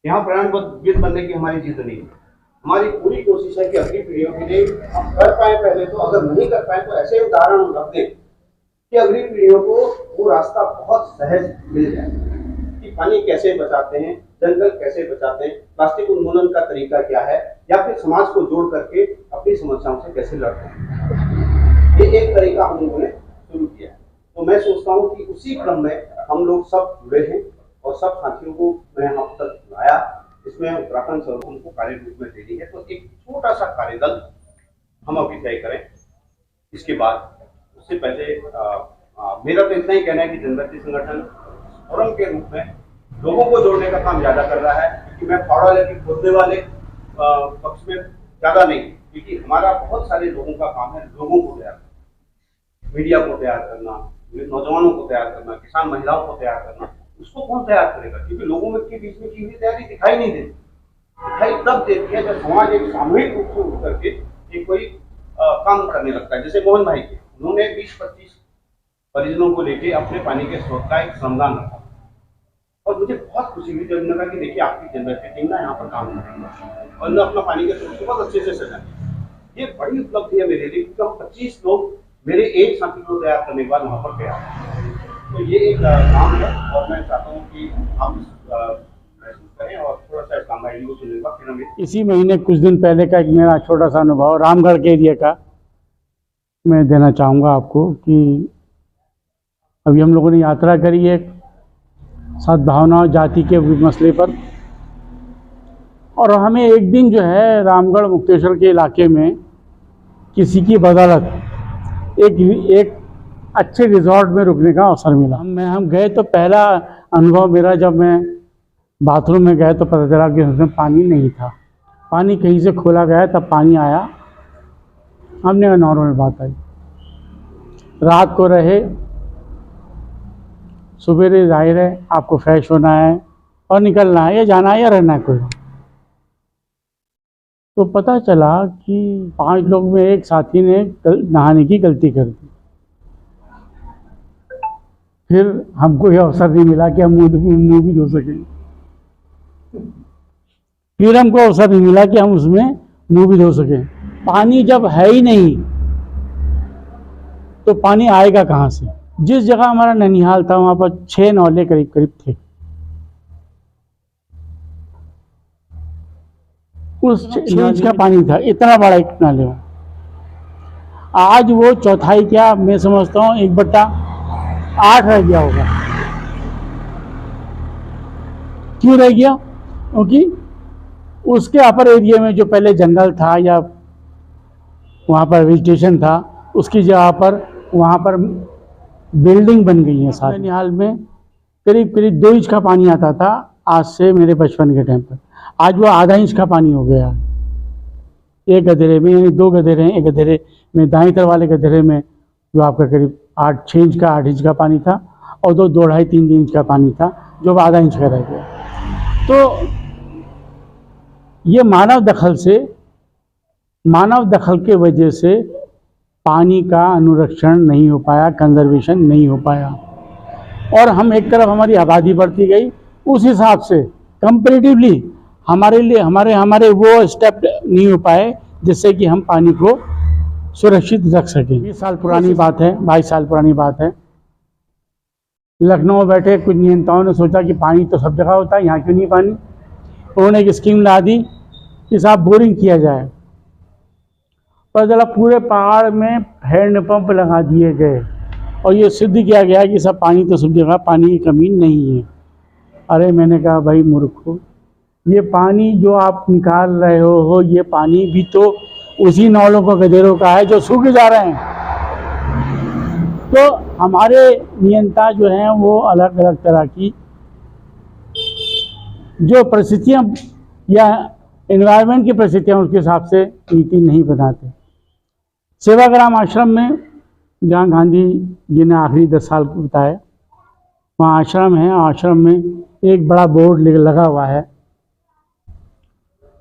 यहाँ प्रमाणबद्ध बनने की हमारी जिद नहीं है। हमारी पूरी कोशिश है कि अगली पीढ़ियों के लिए हम कर पाए पहले तो, अगर नहीं कर पाए तो ऐसे उदाहरण रख दें कि अगली पीढ़ियों को वो रास्ता बहुत सहज मिल जाए कि पानी कैसे बचाते हैं, जंगल कैसे बचाते हैं, प्लास्टिक उन्मूलन का तरीका क्या है, या फिर समाज को जोड़ करके अपनी समस्याओं से कैसे लड़ते हैं। ये एक तरीका हम लोगों ने शुरू किया है। तो मैं सोचता हूँ कि उसी क्रम में हम लोग सब जुड़े हैं और सब साथियों को मैं यहाँ तक लाया, इसमें उत्तराखंड सरकार को कार्य रूप में दे दी है। तो एक छोटा सा कार्यदल हम अभी तय करें। इसके बाद उससे पहले मेरा तो इतना ही कहना है कि जनजातीय संगठन फोरम के रूप में लोगों को जोड़ने का काम ज्यादा कर रहा है, क्योंकि मैं फावड़ा लेके खोदने वाले पक्ष में ज्यादा नहीं, क्योंकि हमारा बहुत सारे लोगों का काम है लोगों को तैयार करना, मीडिया को तैयार करना, नौजवानों को तैयार करना, किसान महिलाओं को तैयार करना। उसको कौन तैयार करेगा, क्योंकि लोगों में के बीच में की हुई तैयारी दिखाई नहीं देती। दिखाई तब देती है जब समाज एक सामूहिक रूप से उठ करके एक कोई काम करने लगता है। जैसे मोहन भाई के, उन्होंने 20-25 परिजनों को लेके अपने पानी के स्रोत का एक श्रमदान रखा और मुझे बहुत खुशी हुई जब उन्होंने कहा कि देखिए आपकी जनजातीय टीम ना यहाँ पर काम कर रही है और उन्होंने अपना पानी के स्रोत को बहुत अच्छे से सजाया। ये बड़ी उपलब्धि है मेरे लिए, क्योंकि हम 25 लोग मेरे एक साथी को तैयार करने के बाद वहाँ पर तैयार। तो ये एक काम है और मैं चाहता हूँ कि हम महसूस करें और थोड़ा सा इस्लाम भाई को सुनेगा। फिर हम इसी महीने कुछ दिन पहले का एक मेरा छोटा सा अनुभव रामगढ़ के एरिया का मैं देना चाहूँगा आपको कि अभी हम लोगों ने यात्रा करी है सद्भावना और जाति के मसले पर, और हमें एक दिन जो है रामगढ़ मुक्तेश्वर के इलाके में किसी की बदौलत एक अच्छे रिजॉर्ट में रुकने का अवसर मिला। हम गए तो पहला अनुभव मेरा, जब मैं बाथरूम में गए तो पता चला कि उसमें पानी नहीं था। पानी कहीं से खोला गया तब पानी आया। हमने नॉर्मल बात आई, रात को रहे, सवेरे जाहिर है आपको फ्रेश होना है और निकलना है या जाना है या रहना है कोई। तो पता चला कि 5 लोग में एक साथी ने नहाने की गलती कर दी। फिर हमको यह अवसर नहीं मिला कि हम मुंह भी धो सकें। फिर हमको अवसर नहीं मिला कि हम उसमें मुंह भी धो सकें। पानी जब है ही नहीं तो पानी आएगा कहाँ से। जिस जगह हमारा ननिहाल था वहां पर 6 नौले करीब करीब थे। उस 6 इंच का पानी था, इतना बड़ा एक नाले में। आज वो चौथाई क्या, मैं समझता हूँ 1/8 रह गया होगा। क्यों रह गया? क्योंकि उसके अपर एरिया में जो पहले जंगल था या वहाँ पर वेजिटेशन था, उसकी जगह पर वहाँ पर बिल्डिंग बन गई है। साथ ननिहाल में करीब करीब 2 इंच का पानी आता था आज से मेरे बचपन के टाइम पर। आज वो आधा इंच का पानी हो गया एक गधेरे में, यानी 2 गधेरे हैं। एक गधेरे में दाईं तरफ वाले गधेरे में जो आपका करीब 8 इंच का पानी था और 2 2.5-3 इंच का पानी था जो आधा इंच का रह गया। तो ये मानव दखल के वजह से पानी का अनुरक्षण नहीं हो पाया, कंजर्वेशन नहीं हो पाया। और हम एक तरफ हमारी आबादी बढ़ती गई, उस हिसाब से कंपैरेटिवली हमारे लिए हमारे वो स्टेप नहीं हो पाए जिससे कि हम पानी को सुरक्षित रख सकें। 20 साल पुरानी बात है, 22 साल पुरानी बात है। लखनऊ में बैठे कुछ नियंताओं ने सोचा कि पानी तो सब जगह होता है, यहाँ क्यों नहीं पानी। उन्होंने एक स्कीम ला दी कि साहब बोरिंग किया जाए। पर जरा पूरे पहाड़ में हैंडपंप लगा दिए गए और ये सिद्ध किया गया कि सब पानी तो सब जगह, पानी की कमी नहीं है। अरे मैंने कहा भाई मूर्खो, ये पानी जो आप निकाल रहे हो ये पानी भी तो उसी नौलों को गधेरों का है जो सूख जा रहे हैं। तो हमारे नियंता जो हैं वो अलग अलग तरह की जो परिस्थितियाँ या एनवायरनमेंट की परिस्थितियाँ उसके हिसाब से नीति नहीं बनाते। सेवाग्राम आश्रम में जहाँ गांधी जी ने आखिरी 10 साल बिताए, वहाँ आश्रम है। आश्रम में एक बड़ा बोर्ड लगा हुआ है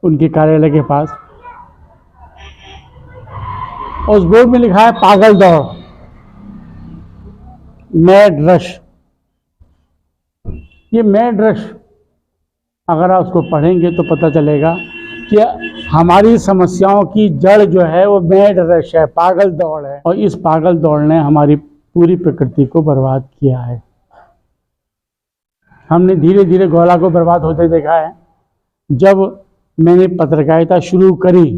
उनके कार्यालय के पास। उस बोर्ड में लिखा है पागल दौड़, मैड रश। ये मैड रश अगर आप उसको पढ़ेंगे तो पता चलेगा कि हमारी समस्याओं की जड़ जो है वो मैड रश है, पागल दौड़ है, और इस पागल दौड़ ने हमारी पूरी प्रकृति को बर्बाद किया है। हमने धीरे धीरे गौला को बर्बाद होते देखा है। जब मैंने पत्रकारिता शुरू करी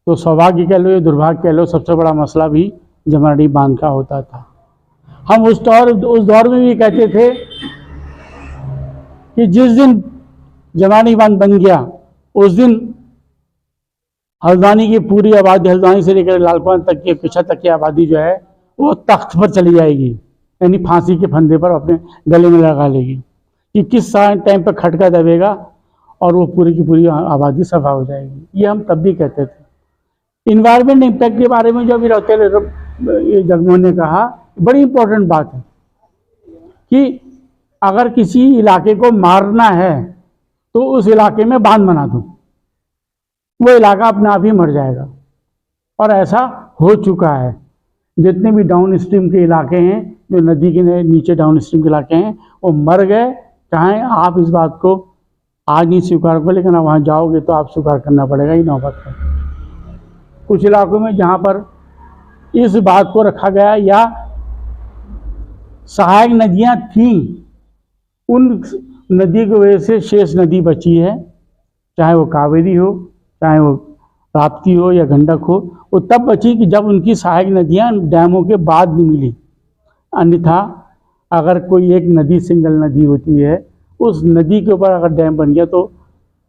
तो सौभाग्य कह लो या दुर्भाग्य कह लो, सबसे बड़ा मसला भी जमरानी बांध का होता था। हम उस दौर में भी कहते थे कि जिस दिन जमरानी बांध बन गया उस दिन हल्द्वानी की पूरी आबादी, हल्द्वानी से लेकर लालकुआं तक के पीछा तक की आबादी जो है वो तख्त पर चली जाएगी, यानी फांसी के फंदे पर अपने गले में लगा लेगी कि किस टाइम पर खटका दबेगा और वो पूरी की पूरी आबादी सफा हो जाएगी। ये हम तब भी कहते थे। इन्वायरमेंट इम्पैक्ट के बारे में जो अभी जगमोहन ने कहा, बड़ी इंपॉर्टेंट बात है कि अगर किसी इलाके को मारना है तो उस इलाके में बांध बना दो, वो इलाका अपने आप ही मर जाएगा। और ऐसा हो चुका है। जितने भी डाउन स्ट्रीम के इलाके हैं, जो नदी के नीचे डाउन स्ट्रीम के इलाके हैं, वो मर गए। चाहे आप इस बात को आज नहीं स्वीकार करो, लेकिन वहाँ जाओगे तो आप स्वीकार करना पड़ेगा ही नौबत है। कुछ इलाकों में जहाँ पर इस बात को रखा गया या सहायक नदियाँ थीं, उन नदी की वजह से शेष नदी बची है, चाहे वो कावेरी हो, चाहे वो राप्ती हो या गंडक हो। वो तब बची कि जब उनकी सहायक नदियाँ डैमों के बाद नहीं मिली। अन्यथा अगर कोई एक नदी सिंगल नदी होती है, उस नदी के ऊपर अगर डैम बन गया तो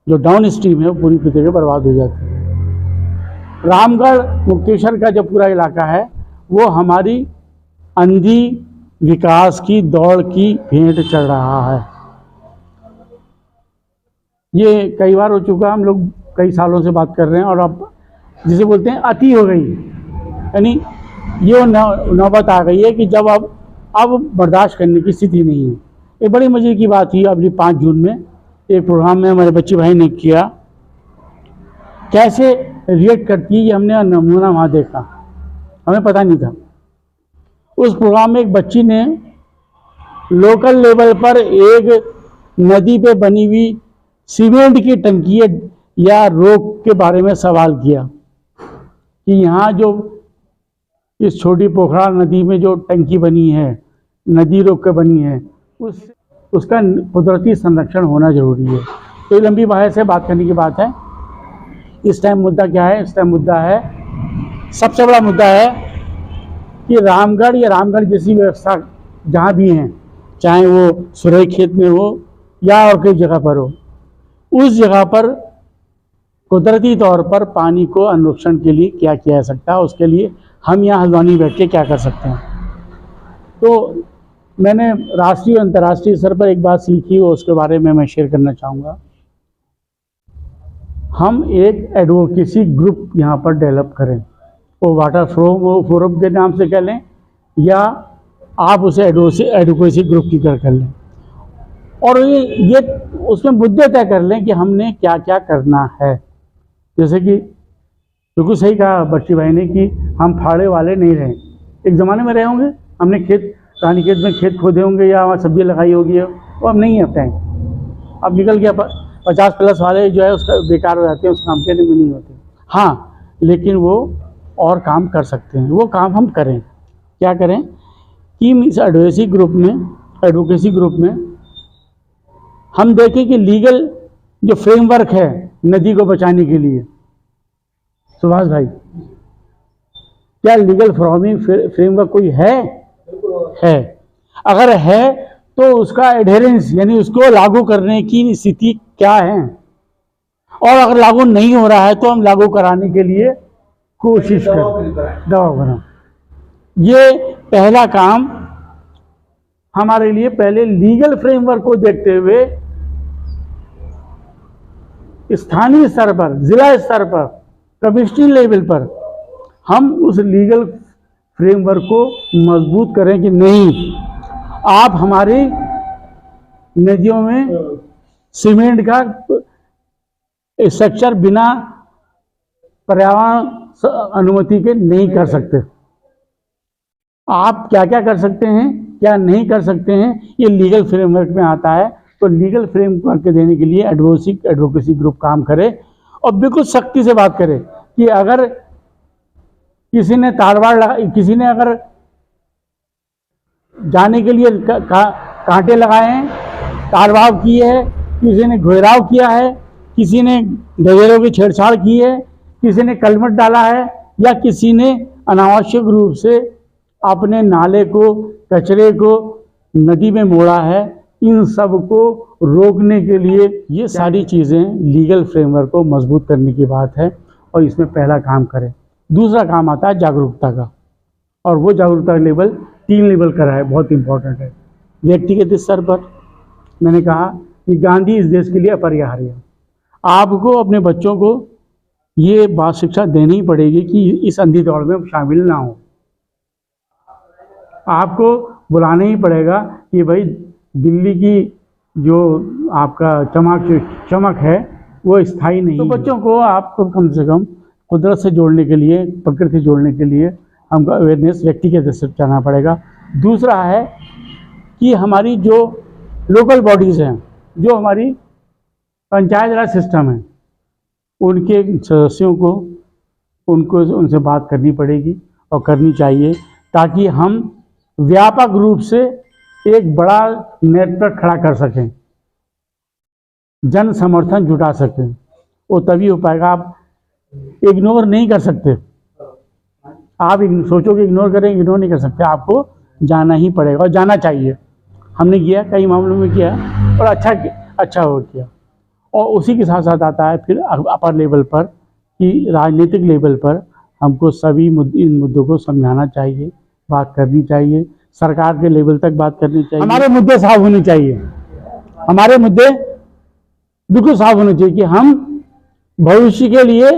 जो डाउन स्ट्रीम है वो पूरी तरह बर्बाद हो जाती है। रामगढ़ मुक्तेश्वर का जो पूरा इलाका है वो हमारी अंधी विकास की दौड़ की भेंट चढ़ रहा है। ये कई बार हो चुका, हम लोग कई सालों से बात कर रहे हैं, और अब जिसे बोलते हैं अति हो गई, यानी ये नौबत आ गई है कि जब अब बर्दाश्त करने की स्थिति नहीं है। एक बड़ी मजे की बात हुई अभी 5 जून में एक प्रोग्राम में हमारे बच्ची भाई ने किया, कैसे रिएक्ट करती है ये हमने नमूना वहाँ देखा, हमें पता नहीं था। उस प्रोग्राम में एक बच्ची ने लोकल लेवल पर एक नदी पे बनी हुई सीमेंट की टंकी या रोक के बारे में सवाल किया कि यहाँ जो इस छोटी पोखरा नदी में जो टंकी बनी है, नदी रोक के बनी है, उसका कुदरती संरक्षण होना जरूरी है। तो ये लंबी बात से बात करने की बात है। इस टाइम मुद्दा क्या है? इस टाइम मुद्दा है, सबसे बड़ा मुद्दा है कि रामगढ़ या रामगढ़ जैसी व्यवस्था जहाँ भी हैं, चाहे वो सुरई खेत में हो या और कई जगह पर हो, उस जगह पर कुदरती तौर पर पानी को अनुरक्षण के लिए क्या किया जा सकता है, उसके लिए हम यहाँ हल्द्वानी बैठ के क्या कर सकते हैं। तो मैंने राष्ट्रीय और अंतर्राष्ट्रीय स्तर पर एक बात सीखी और उसके बारे में मैं शेयर करना चाहूँगा। हम एक एडवोकेसी ग्रुप यहाँ पर डेवलप करें, वो वाटर फोरम के नाम से कह लें या आप उसे एडवोकेसी ग्रुप की कर लें, और ये उसमें मुद्दे तय कर लें कि हमने क्या क्या करना है। जैसे कि बिल्कुल सही कहा बच्ची भाई ने कि हम फाड़े वाले नहीं रहे। एक ज़माने में रहे होंगे, हमने रानी खेत में खेत खोदे होंगे या वहाँ सब्जी लगाई होगी, वो अब नहीं है टाइम, अब निकल गया। 50+ वाले जो है उसका बेकार हो जाते हैं, उस काम के में नहीं होते। हाँ, लेकिन वो और काम कर सकते हैं, वो काम हम करें। क्या करें कि इस एडवोकेसी ग्रुप में हम देखें कि लीगल जो फ्रेमवर्क है नदी को बचाने के लिए, सुभाष भाई, क्या लीगल फ्रेमवर्क कोई है? अगर है तो उसका एडहेरेंस यानी उसको लागू करने की स्थिति क्या है, और अगर लागू नहीं हो रहा है तो हम लागू कराने के लिए कोशिश करें, दबाव बनाएं। ये पहला काम हमारे लिए, पहले लीगल फ्रेमवर्क को देखते हुए स्थानीय स्तर पर, जिला स्तर पर, कमिश्नरी लेवल पर हम उस लीगल फ्रेमवर्क को मजबूत करें कि नहीं, आप हमारी नदियों में सीमेंट का स्ट्रक्चर बिना पर्यावरण अनुमति के नहीं कर सकते। आप क्या क्या कर सकते हैं, क्या नहीं कर सकते हैं, ये लीगल फ्रेमवर्क में आता है। तो लीगल फ्रेम करके देने के लिए एडवोकेसी ग्रुप काम करे और बिल्कुल सख्ती से बात करे कि अगर किसी ने किसी ने अगर जाने के लिए कांटे लगाए हैं, तारवाव किए है, किसी ने घेराव किया है, किसी ने गजेरों की छेड़छाड़ की है, किसी ने कलमट डाला है या किसी ने अनावश्यक रूप से अपने नाले को, कचरे को नदी में मोड़ा है, इन सब को रोकने के लिए ये सारी चीज़ें लीगल फ्रेमवर्क को मजबूत करने की बात है और इसमें पहला काम करें। दूसरा काम आता है जागरूकता का, और वो जागरूकता लेवल 3 लेवल का है, बहुत इंपॉर्टेंट है। व्यक्तिगत स्तर पर मैंने कहा कि गांधी इस देश के लिए अपरिहार्य है। आपको अपने बच्चों को ये बात शिक्षा देनी ही पड़ेगी कि इस अंधी दौड़ में शामिल ना हो। आपको बुलाना ही पड़ेगा कि भाई दिल्ली की जो आपका चमक है वो स्थायी नहीं। तो बच्चों को आपको कम से कम कुदरत से जोड़ने के लिए, प्रकृति से जोड़ने के लिए हमको अवेयरनेस व्यक्तिगत स्तर पर जाना पड़ेगा। दूसरा है कि हमारी जो लोकल बॉडीज़ हैं, जो हमारी पंचायत राज सिस्टम है, उनके सदस्यों को उनसे बात करनी पड़ेगी और करनी चाहिए, ताकि हम व्यापक रूप से एक बड़ा नेटवर्क खड़ा कर सकें, जन समर्थन जुटा सकें। वो तभी हो पाएगा। आप इग्नोर नहीं कर सकते। आप सोचो कि इग्नोर करें, इग्नोर नहीं कर सकते। आपको जाना ही पड़ेगा और जाना चाहिए। हमने किया, कई मामलों में किया और अच्छा हो किया। और उसी के साथ साथ आता है फिर अपर लेवल पर कि राजनीतिक लेवल पर हमको सभी इन मुद्दों को समझाना चाहिए, बात करनी चाहिए, सरकार के लेवल तक बात करनी चाहिए। हमारे मुद्दे साफ होने चाहिए। हमारे मुद्दे बिल्कुल साफ होने चाहिए कि हम भविष्य के लिए,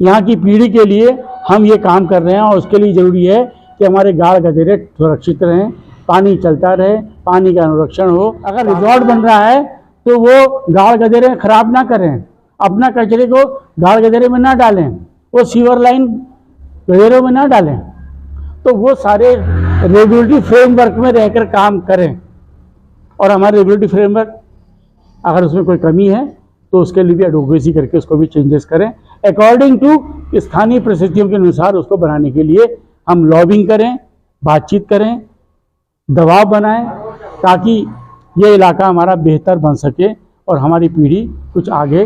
यहाँ की पीढ़ी के लिए हम ये काम कर रहे हैं और उसके लिए ज़रूरी है कि हमारे गाड़ गदेरे सुरक्षित रहें, पानी चलता रहे, पानी का अनुरक्षण हो। अगर रिजॉर्ट बन रहा है तो वो गाड़ गदेरे खराब ना करें, अपना कचरे को गाड़ गदेरे में ना डालें, वो सीवर लाइन गदेरों में ना डालें। तो वो सारे रेगुलेटरी फ्रेमवर्क में रहकर काम करें। और हमारे रेगुलेटरी फ्रेमवर्क अगर उसमें कोई कमी है तो उसके लिए भी एडवोकेसी करके उसको भी चेंजेस करें, अकॉर्डिंग टू स्थानीय परिस्थितियों के अनुसार उसको बनाने के लिए हम लॉबिंग करें, बातचीत करें, दबाव बनाएं, ताकि ये इलाका हमारा बेहतर बन सके और हमारी पीढ़ी कुछ आगे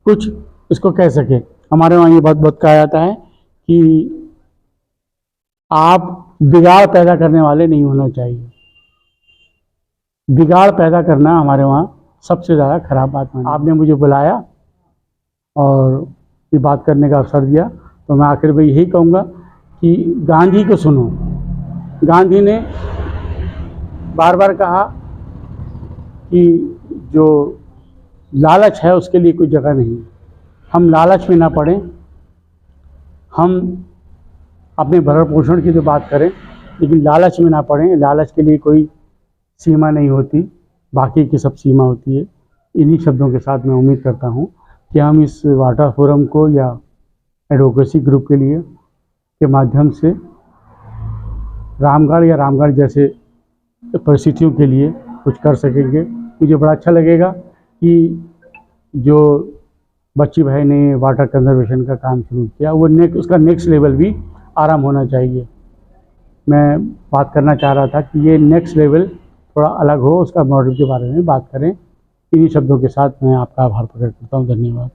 कुछ इसको कह सके। हमारे वहाँ ये बहुत कहा जाता है कि आप बिगाड़ पैदा करने वाले नहीं होना चाहिए। बिगाड़ पैदा करना हमारे वहाँ सबसे ज़्यादा खराब बात है। आपने मुझे बुलाया और ये बात करने का अवसर दिया, तो मैं आखिर में यही कहूँगा कि गांधी को सुनो। गांधी ने बार बार कहा कि जो लालच है उसके लिए कोई जगह नहीं। हम लालच में ना पड़ें, हम अपने भरण पोषण की तो बात करें लेकिन लालच में ना पड़ें। लालच के लिए कोई सीमा नहीं होती, बाकी की सब सीमा होती है। इन्हीं शब्दों के साथ मैं उम्मीद करता हूँ कि हम इस वाटर फोरम को या एडवोकेसी ग्रुप के लिए के माध्यम से रामगढ़ जैसे परिस्थितियों के लिए कुछ कर सकेंगे। मुझे बड़ा अच्छा लगेगा कि जो बच्ची भाई ने वाटर कंजर्वेशन का काम शुरू किया वो उसका नेक्स्ट लेवल भी आराम होना चाहिए। मैं बात करना चाह रहा था कि ये नेक्स्ट लेवल थोड़ा अलग हो, उसका मॉडल के बारे में बात करें। इन्हीं शब्दों के साथ मैं आपका आभार प्रकट करता हूँ। धन्यवाद।